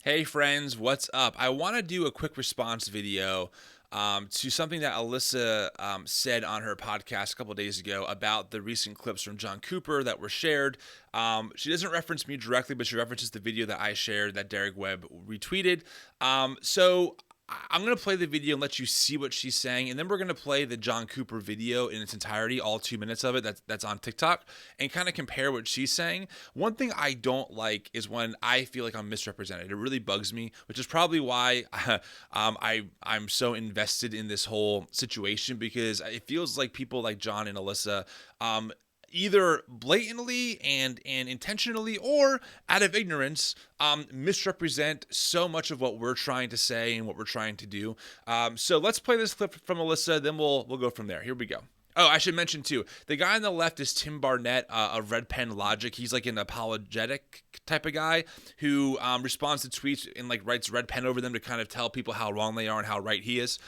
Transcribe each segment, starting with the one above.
Hey friends, what's up? I want to do a quick response video to something that Alisa said on her podcast a couple of days ago about the recent clips from John Cooper that were shared. She doesn't reference me directly, but she references the video that I shared that Derek Webb retweeted. So I'm going to play the video and let you see what she's saying, and then we're going to play the John Cooper video in its entirety, all 2 minutes of it that's on TikTok, and kind of compare what she's saying. One thing I don't like is when I feel like I'm misrepresented. It really bugs me, which is probably why I'm so invested in this whole situation, because it feels like people like John and Alisa either blatantly and intentionally or out of ignorance misrepresent so much of what we're trying to say and what we're trying to do. So let's play this clip from Alisa, then we'll go from there. Here we go. Oh, I should mention too, the guy on the left is Tim Barnett of Red Pen Logic. He's like an apologetic type of guy who responds to tweets and like writes red pen over them to kind of tell people how wrong they are and how right he is.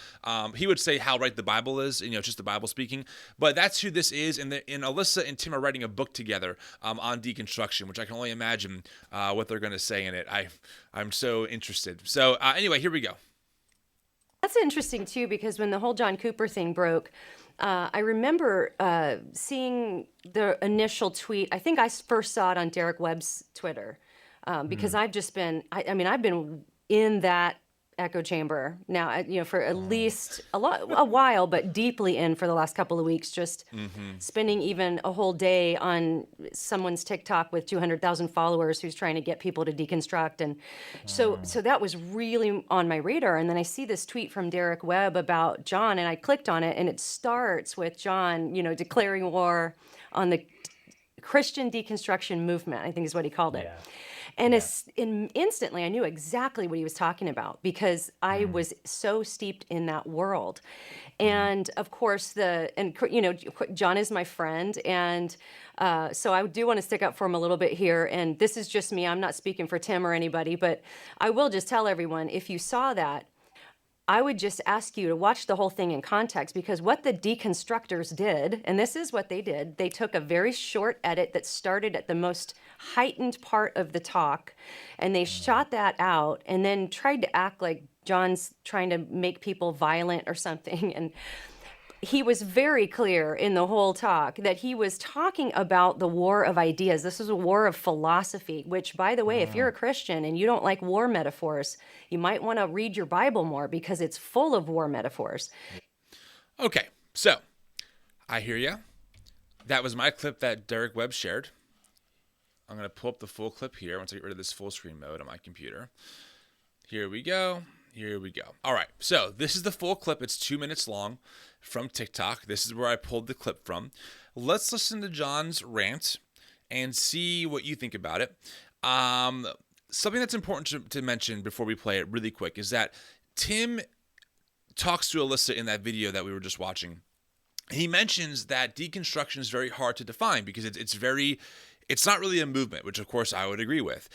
He would say how right the Bible is, just the Bible speaking. But that's who this is, and Alisa and Tim are writing a book together on deconstruction, which I can only imagine what they're going to say in it. I'm so interested. So anyway, here we go. That's interesting too, because when the whole John Cooper thing broke, I remember seeing the initial tweet. I think I first saw it on Derek Webb's Twitter because I've just been, I've been in that echo chamber now, for at least a while, but deeply in for the last couple of weeks, just spending even a whole day on someone's TikTok with 200,000 followers who's trying to get people to deconstruct. And so that was really on my radar. And then I see this tweet from Derek Webb about John, and I clicked on it, and it starts with John, declaring war on the Christian deconstruction movement, I think is what he called it. Yeah. And instantly, I knew exactly what he was talking about because I was so steeped in that world. And of course, John is my friend. And so I do want to stick up for him a little bit here. And this is just me. I'm not speaking for Tim or anybody, but I will just tell everyone, if you saw that, I would just ask you to watch the whole thing in context, because what the deconstructors did, and this is what they did, they took a very short edit that started at the most heightened part of the talk, and they shot that out and then tried to act like John's trying to make people violent or something. And he was very clear in the whole talk that he was talking about the war of ideas. This is a war of philosophy, which, by the way, if you're a Christian and you don't like war metaphors, you might want to read your Bible more because it's full of war metaphors. Okay, so I hear you. That was my clip that Derek Webb shared. I'm going to pull up the full clip here once I get rid of this full screen mode on my computer. Here we go. Here we go. All right, so this is the full clip. It's 2 minutes long from TikTok. This is where I pulled the clip from. Let's listen to John's rant and see what you think about it. Something that's important to mention before we play it really quick is that Tim talks to Alisa in that video that we were just watching. He mentions that deconstruction is very hard to define because it's not really a movement, which of course I would agree with.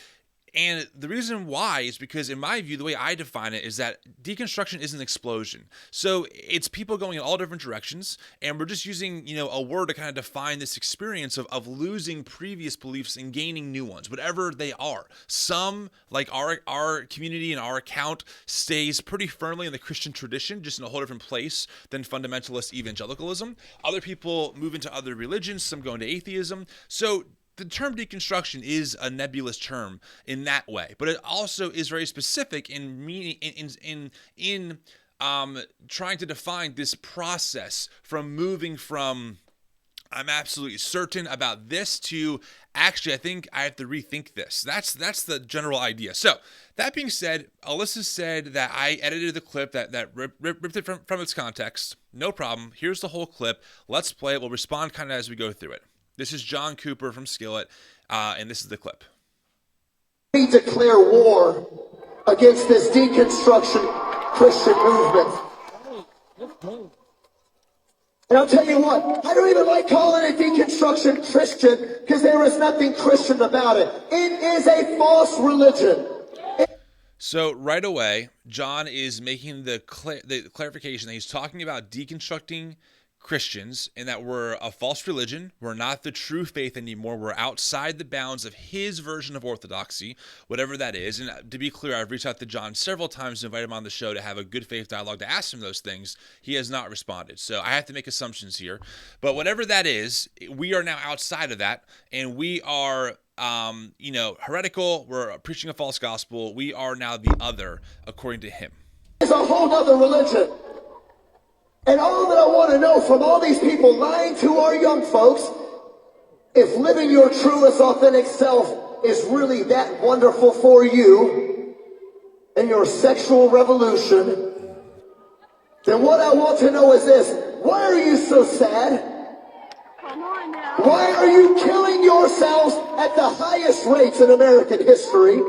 And the reason why is because, in my view, the way I define it is that deconstruction is an explosion. So it's people going in all different directions, and we're just using, a word to kind of define this experience of losing previous beliefs and gaining new ones, whatever they are. Some, like our community and our account, stays pretty firmly in the Christian tradition, just in a whole different place than fundamentalist evangelicalism. Other people move into other religions, some go into atheism. So the term deconstruction is a nebulous term in that way, but it also is very specific in meaning in trying to define this process from moving from I'm absolutely certain about this to actually I think I have to rethink this. That's the general idea. So that being said, Alisa said that I edited the clip that ripped it from its context. No problem. Here's the whole clip. Let's play it. We'll respond kind of as we go through it. This is John Cooper from Skillet, and this is the clip. We declare war against this deconstruction Christian movement. And I'll tell you what, I don't even like calling it deconstruction Christian because there is nothing Christian about it. It is a false religion. So right away, John is making the clarification that he's talking about deconstructing Christians in that we're a false religion. We're not the true faith anymore. We're outside the bounds of his version of orthodoxy, whatever that is. And to be clear, I've reached out to John several times to invite him on the show to have a good faith dialogue, to ask him those things. He has not responded. So I have to make assumptions here. But whatever that is, we are now outside of that, and we are heretical. We're preaching a false gospel. We are now the other, according to him. It's a whole other religion. And all that I want to know from all these people lying to our young folks, if living your truest, authentic self is really that wonderful for you and your sexual revolution, then what I want to know is this: why are you so sad? Come on now. Why are you killing yourselves at the highest rates in American history?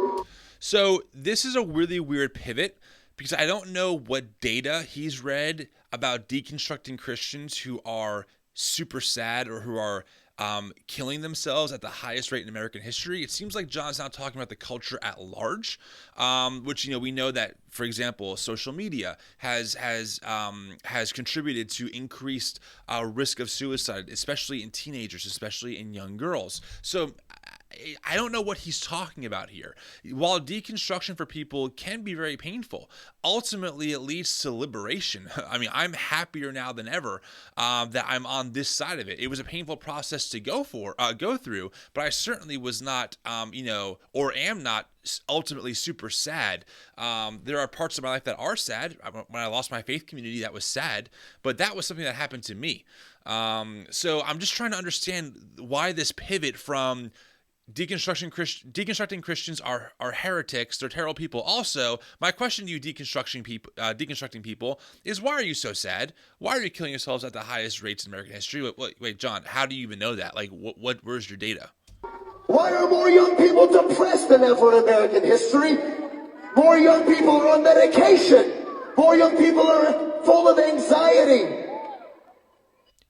So this is a really weird pivot, because I don't know what data he's read about deconstructing Christians who are super sad or who are killing themselves at the highest rate in American history. It seems like John's not talking about the culture at large, which we know that, for example, social media has contributed to increased risk of suicide, especially in teenagers, especially in young girls. So I don't know what he's talking about here. While deconstruction for people can be very painful, ultimately it leads to liberation. I mean, I'm happier now than ever that I'm on this side of it. It was a painful process to go through, but I certainly was not, or am not ultimately super sad. There are parts of my life that are sad. When I lost my faith community, that was sad, but that was something that happened to me. So I'm just trying to understand why this pivot from deconstructing Christians are heretics, they're terrible people. Also, my question to you, deconstructing people, is why are you so sad? Why are you killing yourselves at the highest rates in American history? Wait, John, how do you even know that? Like, where's your data? Why are more young people depressed than ever in American history? More young people are on medication. More young people are full of anxiety.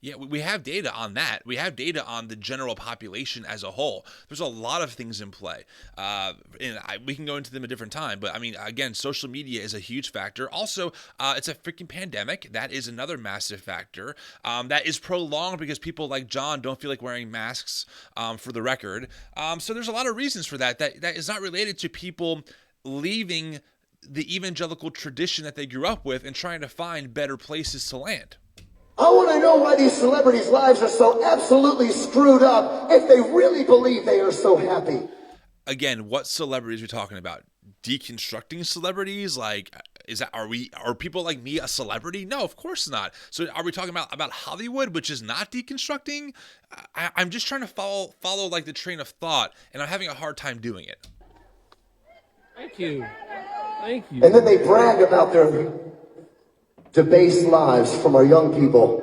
Yeah, we have data on that. We have data on the general population as a whole. There's a lot of things in play. We can go into them a different time. But I mean, again, social media is a huge factor. Also, it's a freaking pandemic. That is another massive factor. That is prolonged because people like John don't feel like wearing masks, for the record. So there's a lot of reasons for that. That is not related to people leaving the evangelical tradition that they grew up with and trying to find better places to land. I want to know why these celebrities' lives are so absolutely screwed up if they really believe they are so happy. Again, what celebrities are we talking about? Deconstructing celebrities? Like, are people like me a celebrity? No, of course not. So are we talking about Hollywood, which is not deconstructing? I'm just trying to follow like the train of thought, and I'm having a hard time doing it. Thank you. Thank you. And then they brag about their debased lives from our young people.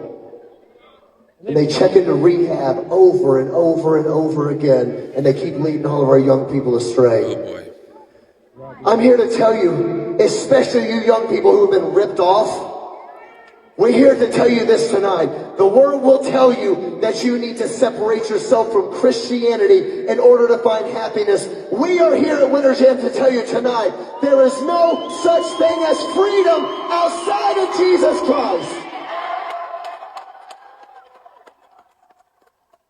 And they check into rehab over and over and over again, and they keep leading all of our young people astray. Oh boy. I'm here to tell you, especially you young people who have been ripped off, we're here to tell you this tonight. The world will tell you that you need to separate yourself from Christianity in order to find happiness. We are here at Winter Jam to tell you tonight, there is no such thing as freedom outside of Jesus Christ.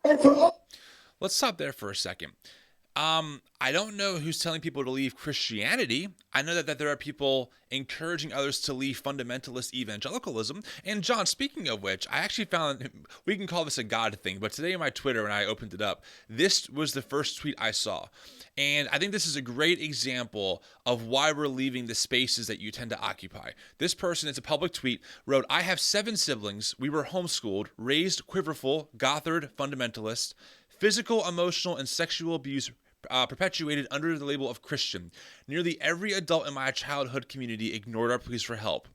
And for all... Let's stop there for a second. I don't know who's telling people to leave Christianity. I know that there are people encouraging others to leave fundamentalist evangelicalism. And John, speaking of which, I actually found, we can call this a God thing, but today on my Twitter, when I opened it up, this was the first tweet I saw. And I think this is a great example of why we're leaving the spaces that you tend to occupy. This person, it's a public tweet, wrote, "I have 7 siblings. We were homeschooled, raised quiverful, Gothard fundamentalist, physical, emotional, and sexual abuse perpetuated under the label of Christian. Nearly every adult in my childhood community ignored our pleas for help.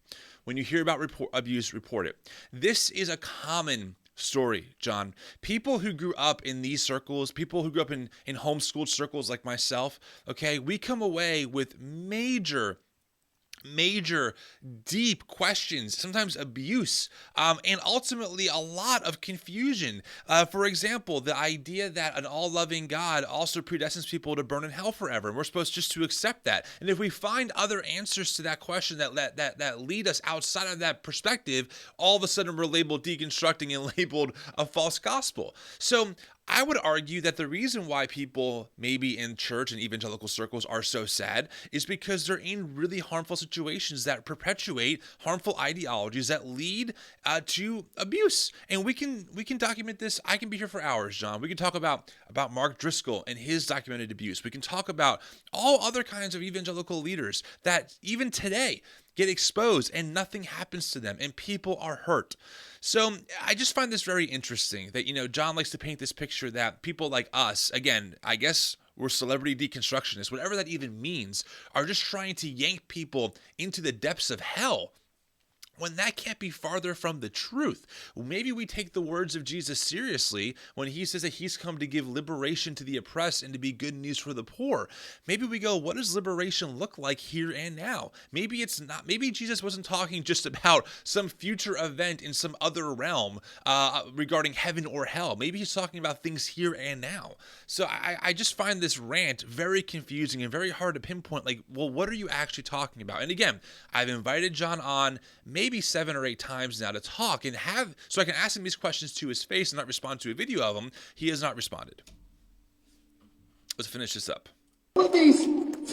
When you hear about abuse, report it." This is a common story, John. People who grew up in these circles, people who grew up in homeschooled circles like myself, okay, we come away with major major, deep questions, sometimes abuse, and ultimately a lot of confusion. For example, the idea that an all-loving God also predestines people to burn in hell forever, and we're supposed just to accept that. And if we find other answers to that question that lead us outside of that perspective, all of a sudden we're labeled deconstructing and labeled a false gospel. So I would argue that the reason why people maybe in church and evangelical circles are so sad is because they're in really harmful situations that perpetuate harmful ideologies that lead to abuse. And we can document this. I can be here for hours, John. We can talk about Mark Driscoll and his documented abuse. We can talk about all other kinds of evangelical leaders that even today get exposed and nothing happens to them and people are hurt. So I just find this very interesting that, John likes to paint this picture that people like us, again, I guess we're celebrity deconstructionists, whatever that even means, are just trying to yank people into the depths of hell, when that can't be farther from the truth. Maybe we take the words of Jesus seriously when he says that he's come to give liberation to the oppressed and to be good news for the poor. Maybe we go, what does liberation look like here and now? Maybe it's not. Maybe Jesus wasn't talking just about some future event in some other realm regarding heaven or hell. Maybe he's talking about things here and now. So I just find this rant very confusing and very hard to pinpoint, like, well, what are you actually talking about? And again, I've invited John on maybe 7 or 8 times now to talk and so I can ask him these questions to his face and not respond to a video of him. He has not responded. Let's finish this up. With these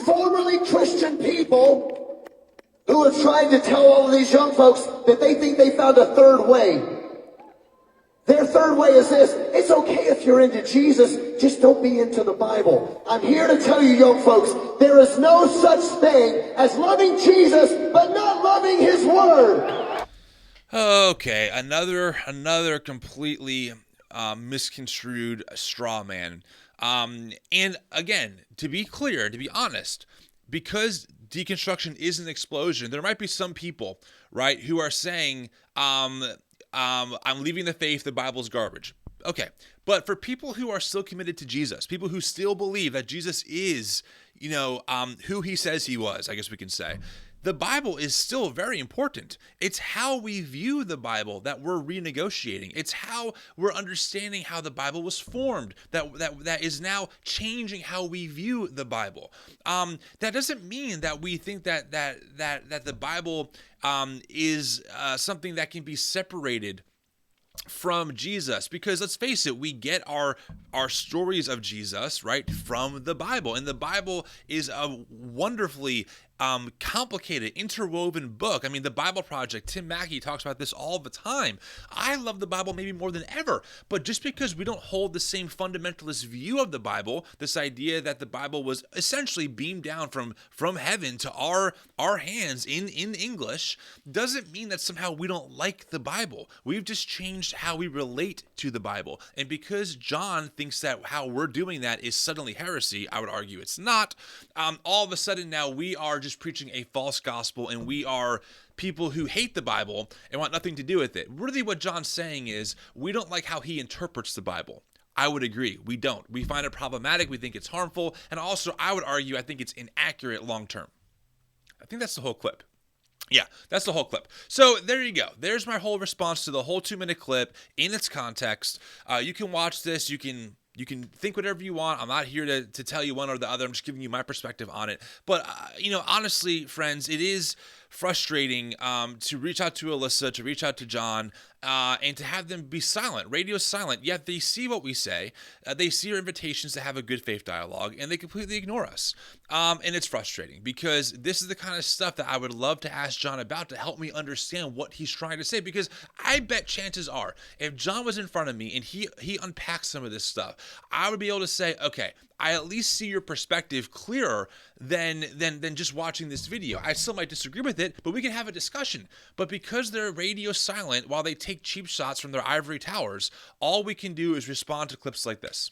formerly Christian people who have tried to tell all of these young folks that they think they found a third way. Their third way is this: it's okay if you're into Jesus, just don't be into the Bible. I'm here to tell you, young folks, there is no such thing as loving Jesus but not loving his word. Okay, another completely misconstrued straw man. And again, to be clear, to be honest, because deconstruction is an explosion, there might be some people, right, who are saying, I'm leaving the faith, the Bible's garbage. Okay, but for people who are still committed to Jesus, people who still believe that Jesus is, who he says he was, I guess we can say, the Bible is still very important. It's how we view the Bible that we're renegotiating. It's how we're understanding how the Bible was formed that is now changing how we view the Bible. That doesn't mean that we think that the Bible is something that can be separated from Jesus, because let's face it, we get our stories of Jesus, right, from the Bible, and the Bible is a wonderfully complicated, interwoven book. I mean, the Bible Project, Tim Mackey talks about this all the time. I love the Bible maybe more than ever, but just because we don't hold the same fundamentalist view of the Bible, this idea that the Bible was essentially beamed down from heaven to our hands in English, doesn't mean that somehow we don't like the Bible. We've just changed how we relate to the Bible. And because John thinks that how we're doing that is suddenly heresy, I would argue it's not. All of a sudden now we are just preaching a false gospel, and we are people who hate the Bible and want nothing to do with it. Really what John's saying is we don't like how he interprets the Bible. I would agree. We don't. We find it problematic. We think it's harmful. And also, I would argue, I think it's inaccurate long term. I think that's the whole clip. Yeah, that's the whole clip. So there you go. There's my whole response to the whole 2-minute clip in its context. You can watch this. You can think whatever you want. I'm not here to tell you one or the other. I'm just giving you my perspective on it. But, honestly, friends, it is frustrating to reach out to Alisa, to reach out to John, and to have them be silent. Radio's silent, yet they see what we say. They see our invitations to have a good faith dialogue, and they completely ignore us. And it's frustrating because this is the kind of stuff that I would love to ask John about to help me understand what he's trying to say. Because I bet chances are, if John was in front of me and he unpacked some of this stuff, I would be able to say, okay, I at least see your perspective clearer than just watching this video. I still might disagree with it, but we can have a discussion. But because they're radio silent while they take cheap shots from their ivory towers, all we can do is respond to clips like this.